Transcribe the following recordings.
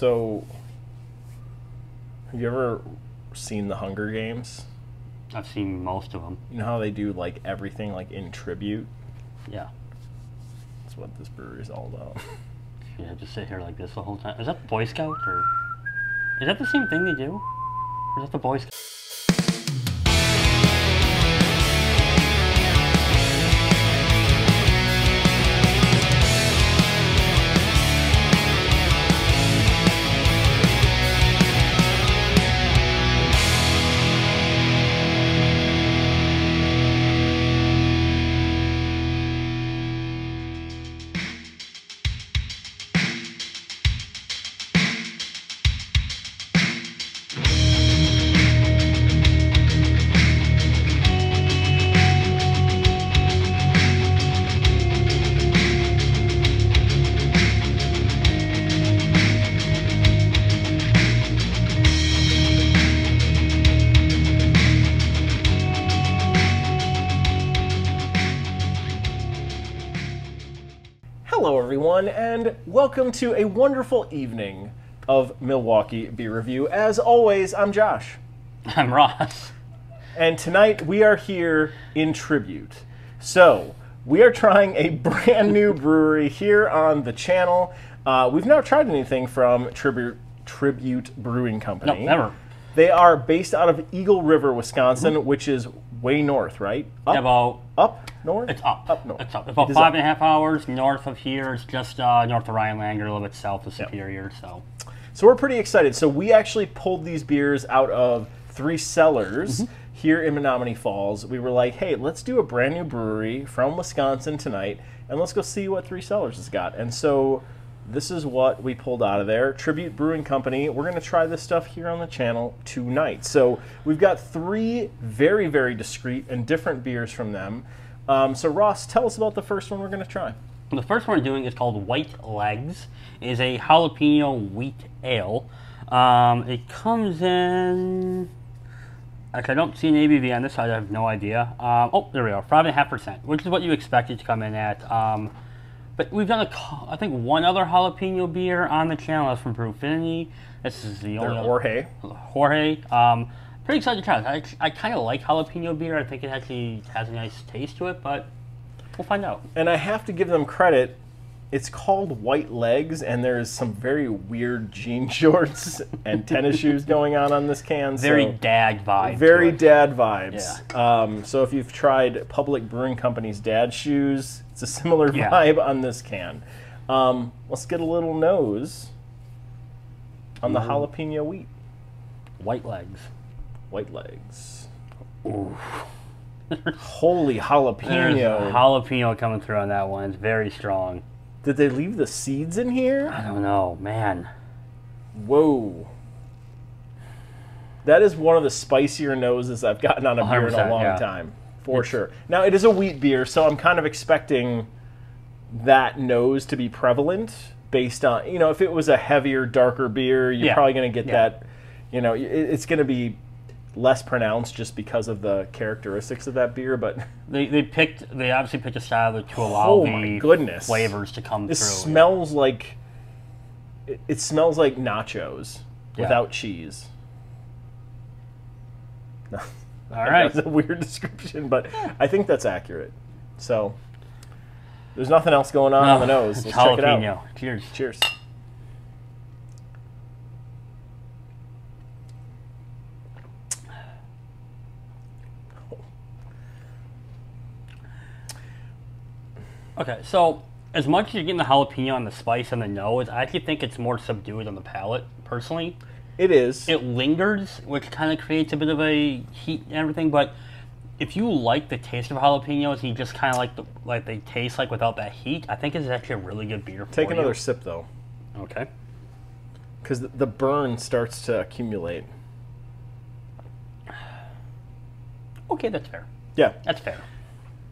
So, have you ever seen the Hunger Games? I've seen most of them. You know how they do like everything like in tribute? Yeah. That's what this brewery is all about. You have to sit here like this the whole time. Is that Boy Scout or is that the same thing they do? Or is that the Boy Scout? Hello everyone, and welcome to a wonderful evening of Milwaukee Beer Review. As always, I'm Josh. I'm Ross. And tonight we are here in Tribute. So, we are trying a brand new brewery here on the channel. We've never tried anything from Tribute Brewing Company. No, never. They are based out of Eagle River, Wisconsin, which is way north, right? Yeah, about up north? It's up. Up north. It's up. About 5.5 hours north of here. It's just north of Rhinelander, a little bit south of Superior. So we're pretty excited. So we actually pulled these beers out of 3 cellars here in Menominee Falls. We were like, hey, let's do a brand new brewery from Wisconsin tonight, and let's go see what 3 cellars has got. And so this is what we pulled out of there. Tribute Brewing Company. We're going to try this stuff here on the channel tonight. So we've got 3 very, very discreet and different beers from them. So Ross, tell us about the first one we're going to try. The first one we're doing is called White Legs. It is a jalapeno wheat ale. It comes in... Actually, I don't see an ABV on this side. I have no idea. Oh, there we are. 5.5%, which is what you expect it to come in at. But we've done, I think, one other jalapeno beer on the channel. That's from Brewfinity. This is the only Jorge. Jorge. Pretty excited to try it. I kind of like jalapeno beer. I think it actually has a nice taste to it, but we'll find out. And I have to give them credit. It's called White Legs, and there's some very weird jean shorts and tennis shoes going on this can. Very dad vibes. Very dad vibes. Yeah. So if you've tried Public Brewing Company's dad shoes, it's a similar vibe on this can. Let's get a little nose on the jalapeno wheat. White Legs. White Legs. Ooh. Holy jalapeno. There's jalapeno coming through on that one. It's very strong. Did they leave the seeds in here? I don't know, man. Whoa. That is one of the spicier noses I've gotten on a beer in a long time. For sure. Now, it is a wheat beer, so I'm kind of expecting that nose to be prevalent based on, you know, if it was a heavier, darker beer, you're probably going to get that, you know, it's going to be less pronounced just because of the characteristics of that beer, but they obviously picked a style to allow the flavors to come through. It smells like it smells like nachos without cheese. No. All right. That's a weird description, but I think that's accurate. So there's nothing else going on the nose. Let's check it out. Cheers. Cheers. Okay, so as much as you're getting the jalapeno and the spice and the nose, I actually think it's more subdued on the palate, personally. It is. It lingers, which kind of creates a bit of a heat and everything, but if you like the taste of jalapenos and you just kind of like they taste like without that heat, I think it's actually a really good beer for you. Take another sip, though. Okay. Because the burn starts to accumulate. Okay, that's fair. Yeah. That's fair.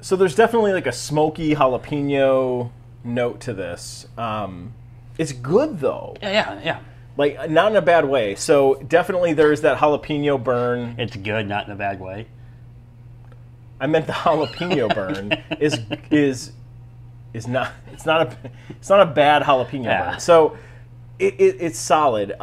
So there's definitely like a smoky jalapeno note to this. It's good, though. Yeah. Like, not in a bad way. So definitely there's that jalapeno burn. It's good, not in a bad way. I meant the jalapeno burn is not a bad jalapeno burn. So It's solid.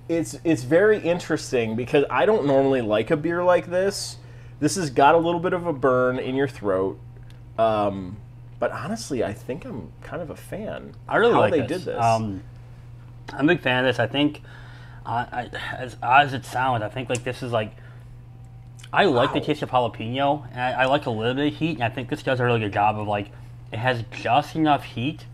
It's very interesting because I don't normally like a beer like this. This has got a little bit of a burn in your throat. But honestly, I think I'm kind of a fan. I really like how they this. did this. I'm a big fan of this. I think, as odd as it sounds, I think like this is like, I like the taste of jalapeno, and I like a little bit of heat, and I think this does a really good job of like, it has just enough heat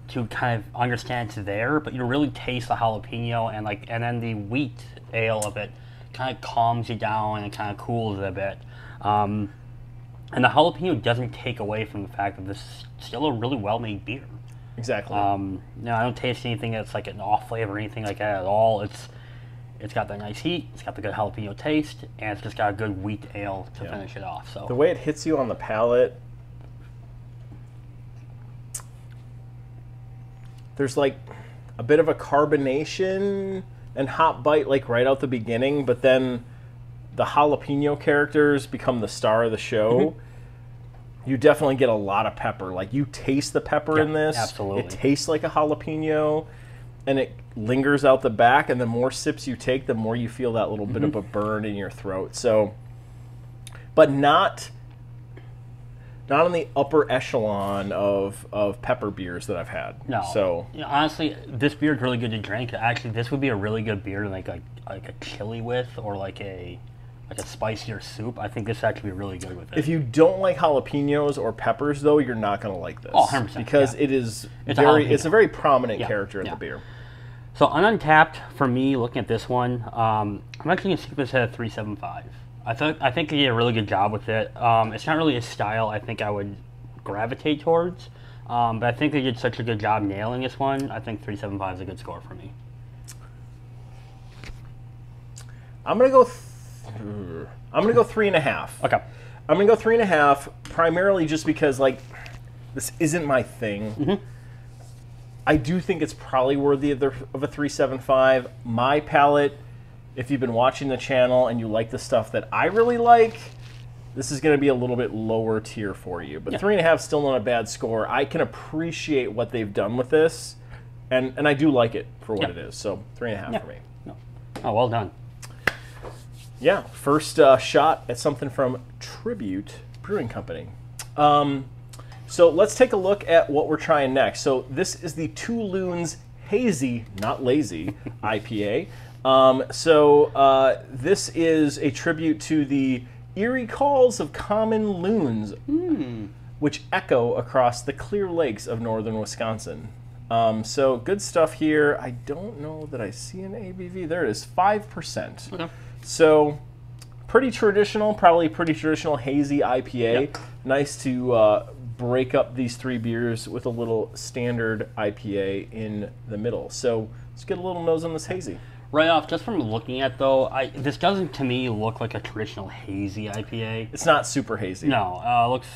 to kind of understand it's there, but you really taste the jalapeno, and then the wheat ale of it kind of calms you down and kind of cools it a bit. And the jalapeno doesn't take away from the fact that this is still a really well-made beer. Exactly. No, I don't taste anything that's like an off flavor or anything like that at all. It's got that nice heat, it's got the good jalapeno taste, and it's just got a good wheat ale to finish it off. So the way it hits you on the palate, there's like a bit of a carbonation and hop bite like right out the beginning, but then the jalapeno characters become the star of the show. You definitely get a lot of pepper. Like, you taste the pepper in this. Absolutely. It tastes like a jalapeno, and it lingers out the back, and the more sips you take, the more you feel that little bit of a burn in your throat. So, but not on the upper echelon of pepper beers that I've had. no, So, you know, honestly, this beer is really good to drink. Actually, this would be a really good beer to like a chili with, or like a spicier soup. I think this actually be really good with it. if you don't like jalapenos or peppers, though, you're not going to like this. Oh, 100%, because yeah. it's a a very prominent Yeah, character in yeah. the beer. So on Untappd, for me, looking at this one, I'm actually going to skip this at a 3.75. I think they did a really good job with it. It's not really a style I think I would gravitate towards, but I think they did such a good job nailing this one. I think 3.75 is a good score for me. I'm gonna go 3.5. Okay. I'm gonna go 3.5, primarily just because like this isn't my thing. I do think it's probably worthy of a 3.75. My palate, if you've been watching the channel and you like the stuff that I really like, this is going to be a little bit lower tier for you. But 3.5 is still not a bad score. I can appreciate what they've done with this, and I do like it for what it is. So 3.5 for me. No. Oh, well done. Yeah, first shot at something from Tribute Brewing Company. So let's take a look at what we're trying next. So this is the Loons Hazy, not Lazy, IPA. This is a tribute to the eerie calls of common loons, which echo across the clear lakes of northern Wisconsin. So good stuff here. I don't know that I see an ABV. There it is, 5%. Okay. So pretty traditional, probably pretty traditional hazy IPA. Yep. Nice to break up these three beers with a little standard IPA in the middle. So let's get a little nose on this hazy. Right off, just from looking at though, this doesn't to me look like a traditional hazy IPA. It's not super hazy. No, looks.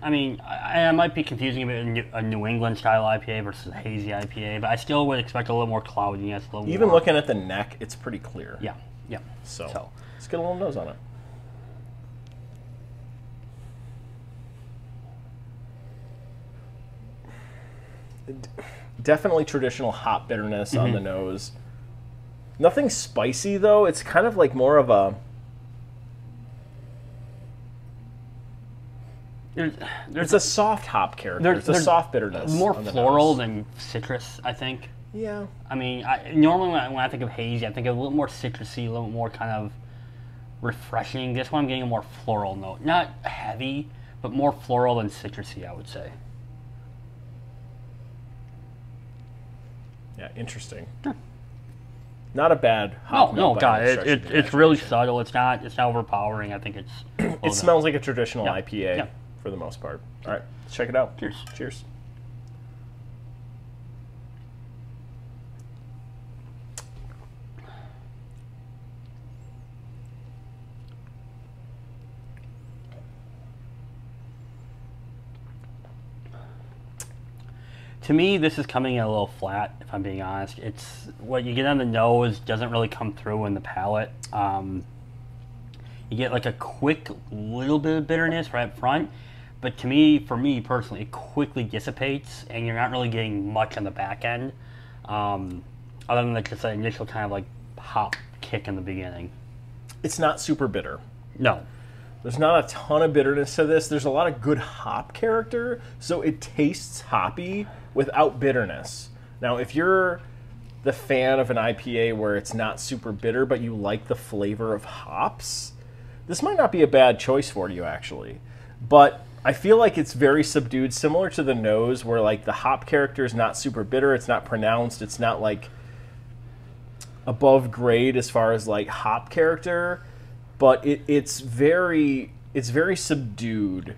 I mean, I might be confusing a bit a New England style IPA versus a hazy IPA, but I still would expect a little more cloudiness. Even looking at the neck, it's pretty clear. Yeah, yeah. So let's get a little nose on it. Definitely traditional hop bitterness on the nose. Nothing spicy though. It's kind of like more of a. It's a soft hop character. It's a soft bitterness. More floral than citrus, I think. Yeah. I mean, normally when I think of hazy, I think of a little more citrusy, a little more kind of refreshing. This one I'm getting a more floral note. Not heavy, but more floral than citrusy, I would say. Yeah, interesting. Not a bad hop. No, God, it's really subtle. It's not overpowering. I think it's. It smells like a traditional IPA for the most part. All right, let's check it out. Cheers. Cheers. To me, this is coming in a little flat, if I'm being honest. It's what you get on the nose doesn't really come through in the palate. You get like a quick little bit of bitterness right up front, but for me personally, it quickly dissipates, and you're not really getting much on the back end. other than like just that initial kind of like hop kick in the beginning. It's not super bitter. No. There's not a ton of bitterness to this. There's a lot of good hop character, so it tastes hoppy without bitterness. Now, if you're the fan of an IPA where it's not super bitter, but you like the flavor of hops, this might not be a bad choice for you, actually. But I feel like it's very subdued, similar to the nose, where like the hop character is not super bitter, it's not pronounced, it's not like above grade as far as like hop character, but it's very subdued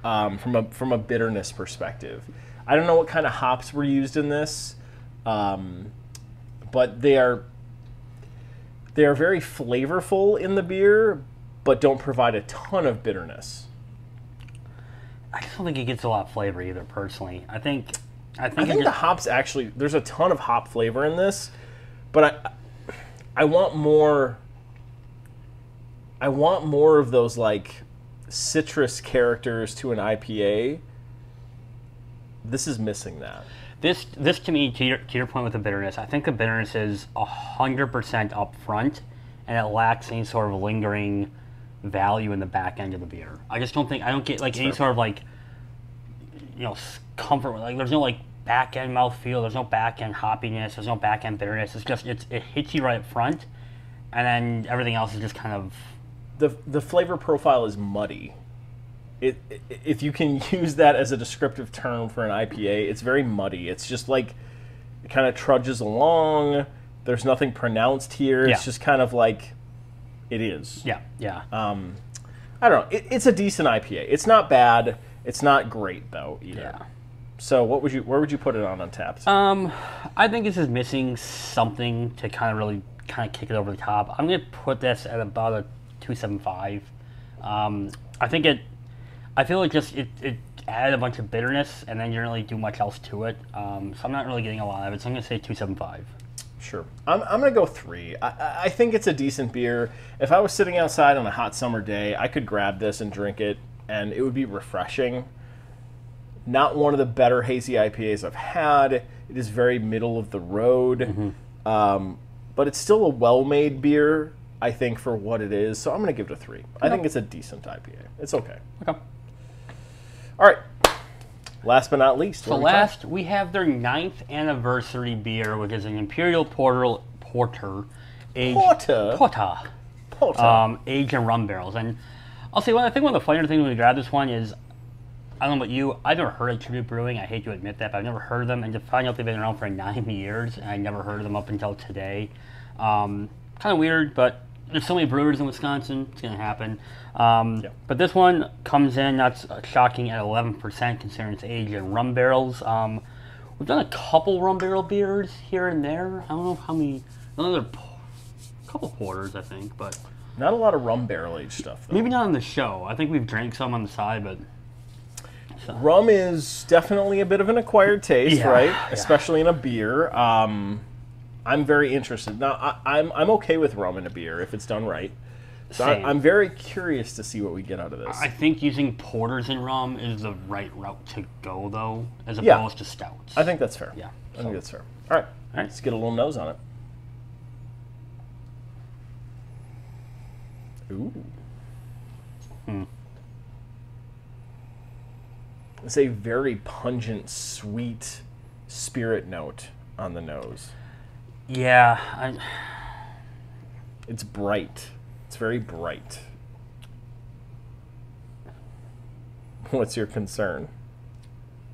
from a bitterness perspective. I don't know what kind of hops were used in this, but they are very flavorful in the beer, but don't provide a ton of bitterness. I don't think it gets a lot of flavor either, personally. I think the hops actually, there's a ton of hop flavor in this, but I want more. I want more of those like citrus characters to an IPA. This is missing that. This to me, to your point with the bitterness, I think the bitterness is 100% up front, and it lacks any sort of lingering value in the back end of the beer. I don't get like any sort of like, comfort. Like there's no like back end mouthfeel. There's no back end hoppiness. There's no back end bitterness. It's just it hits you right up front, and then everything else is just kind of. The flavor profile is muddy. If you can use that as a descriptive term for an IPA, it's very muddy. It's just like it kind of trudges along. There's nothing pronounced here. Yeah. It's just kind of like it is. Yeah. I don't know. It's a decent IPA. It's not bad. It's not great though either. Yeah. So where would you put it on Untappd? I think this is missing something to kind of kick it over the top. I'm gonna put this at about a 2.75. I feel like just it added a bunch of bitterness, and then you didn't really do much else to it. So I'm not really getting a lot of it. So I'm gonna say 2.75. Sure. I'm gonna go 3. I think it's a decent beer. If I was sitting outside on a hot summer day, I could grab this and drink it, and it would be refreshing. Not one of the better hazy IPAs I've had. It is very middle of the road, but it's still a well-made beer, I think, for what it is. So I'm going to give it a 3. Okay. I think it's a decent IPA. It's okay. Okay. All right. Last but not least. So we have their 9th anniversary beer, which is an Imperial Porter. Aged in rum barrels. And I'll say, I think one of the funnier things when we grabbed this one is, I don't know about you, I've never heard of Tribute Brewing. I hate to admit that, but I've never heard of them. And to find out they've been around for 9 years, and I never heard of them up until today. Kind of weird, but there's so many brewers in Wisconsin, it's going to happen. But this one comes in, that's shocking, at 11%, considering it's aged in rum barrels. We've done a couple rum barrel beers here and there. I don't know how many, a couple porters, I think, but... Not a lot of rum barrel aged stuff, though. Maybe not on the show. I think we've drank some on the side, but... So. Rum is definitely a bit of an acquired taste, right? Yeah. Especially in a beer. I'm very interested. Now, I'm okay with rum in a beer if it's done right. So I'm very curious to see what we get out of this. I think using porters in rum is the right route to go, though, as opposed to stouts. I think that's fair. Yeah. I think that's fair. All right. Let's get a little nose on it. Ooh. It's a very pungent, sweet spirit note on the nose. Yeah. It's bright. It's very bright. What's your concern?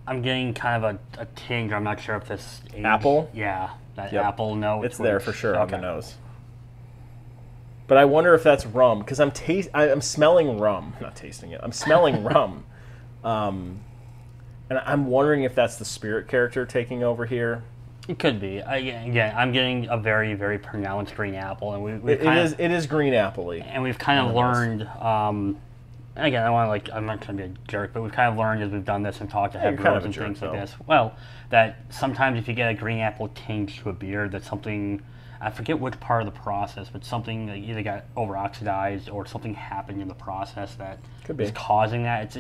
I'm getting kind of a tinge. I'm not sure if this... Apple? Yeah, that apple note. It's there for sure on the nose. But I wonder if that's rum, because I'm smelling rum. Not tasting it. I'm smelling rum. And I'm wondering if that's the spirit character taking over here. It could be. Again, I'm getting a very, very pronounced green apple, and it is green apple-y. And we've kind of learned. Again, I'm not trying to be a jerk, but we've kind of learned as we've done this and talked to head brewers and things like this. Well, that sometimes if you get a green apple tinge to a beer, that's something. I forget which part of the process, but something that either got over-oxidized or something happened in the process that is causing that.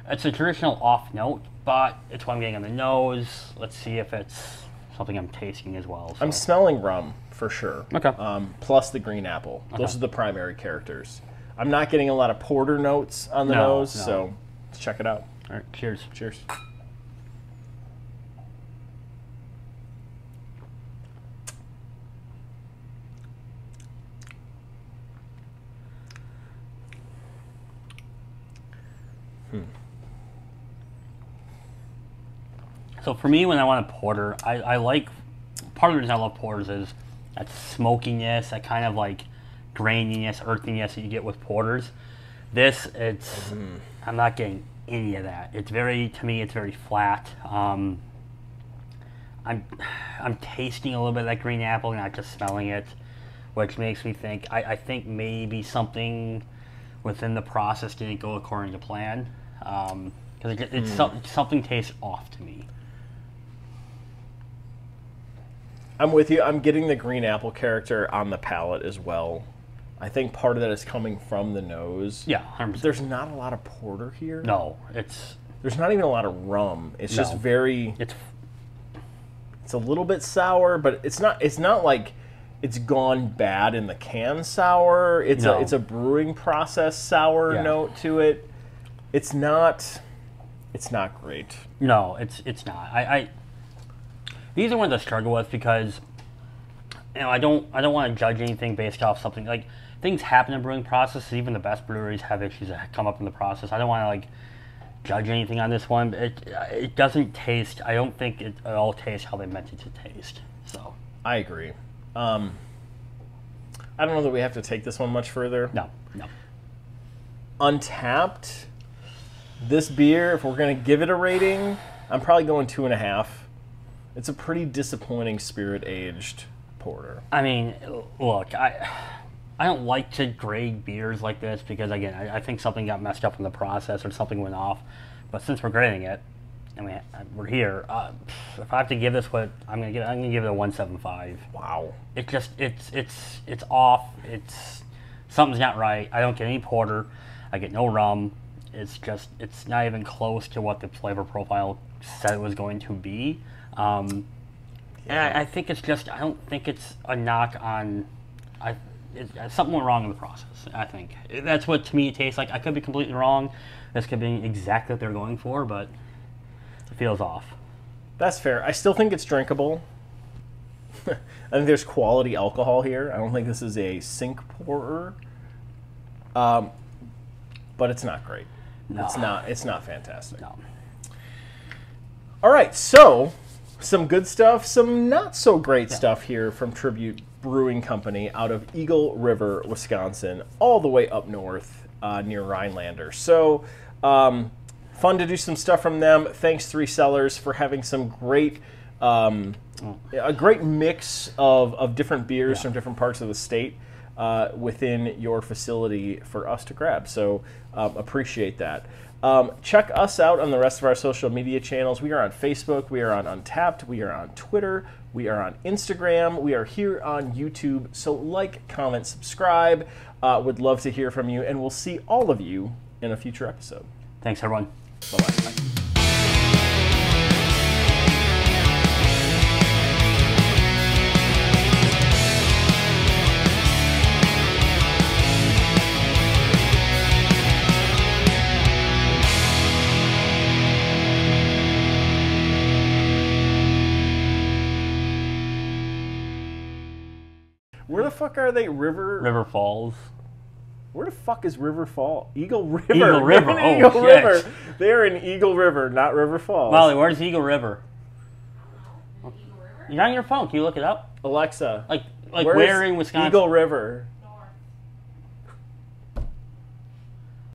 It's a traditional off note, but it's what I'm getting on the nose. Let's see if it's something I'm tasting as well. So. I'm smelling rum for sure. Okay. Plus the green apple. Those are the primary characters. I'm not getting a lot of porter notes on the nose, so let's check it out. All right, cheers. Cheers. So for me, when I want a porter, I like, part of the reason I love porters is that smokiness, that kind of like graininess, earthiness that you get with porters. This, I'm not getting any of that. It's very, to me, it's very flat. I'm tasting a little bit of that green apple, not just smelling it, which makes me think, I think maybe something within the process didn't go according to plan. Because something tastes off to me. I'm with you. I'm getting the green apple character on the palate as well. I think part of that is coming from the nose. Yeah, 100%. There's not a lot of porter here. No, there's not even a lot of rum. It's just very. It's a little bit sour, but it's not like it's gone bad in the can sour. It's a brewing process sour note to it. It's not great. No, it's not. These are ones I struggle with because, I don't want to judge anything based off something like things happen in brewing processes. Even the best breweries have issues that come up in the process. I don't want to like judge anything on this one. It doesn't taste. I don't think it all tastes how they meant it to taste. So I agree. I don't know that we have to take this one much further. No. Untappd. This beer, if we're going to give it a rating, I'm probably going 2.5. It's a pretty disappointing spirit-aged porter. I mean, look, I don't like to grade beers like this because, again, I think something got messed up in the process or something went off. But since we're grading it, I mean, we're here. If I have to give this what I'm gonna give it a 1.75. Wow. It just it's off. Something's not right. I don't get any porter. I get no rum. It's not even close to what the flavor profile said it was going to be. And I think it's just, I don't think it's a knock on, something went wrong in the process, I think. That's what, to me, it tastes like. I could be completely wrong. This could be exactly what they're going for, but it feels off. That's fair. I still think it's drinkable. I think there's quality alcohol here. I don't think this is a sink pourer. But it's not great. No. It's not fantastic. No. All right, so some good stuff, some not so great stuff here from Tribute Brewing Company out of Eagle River, Wisconsin, all the way up north near Rhinelander. So fun to do some stuff from them. Thanks, Three Cellars, for having some great, a great mix of different beers from different parts of the state within your facility for us to grab. So appreciate that. Check us out on the rest of our social media channels. We are on Facebook, we are on Untappd, we are on Twitter, we are on Instagram, we are here on YouTube. So like, comment, subscribe. Would love to hear from you, and we'll see all of you in a future episode. Thanks, everyone. Bye-bye. Bye. Where the fuck are they? River Falls. Where the fuck is River Fall? Eagle River. Eagle River. Oh, Eagle River. They're in Eagle River, not River Falls. Molly, where's Eagle River? You're on your phone. Can you look it up? Alexa. Like where in Wisconsin? Eagle River.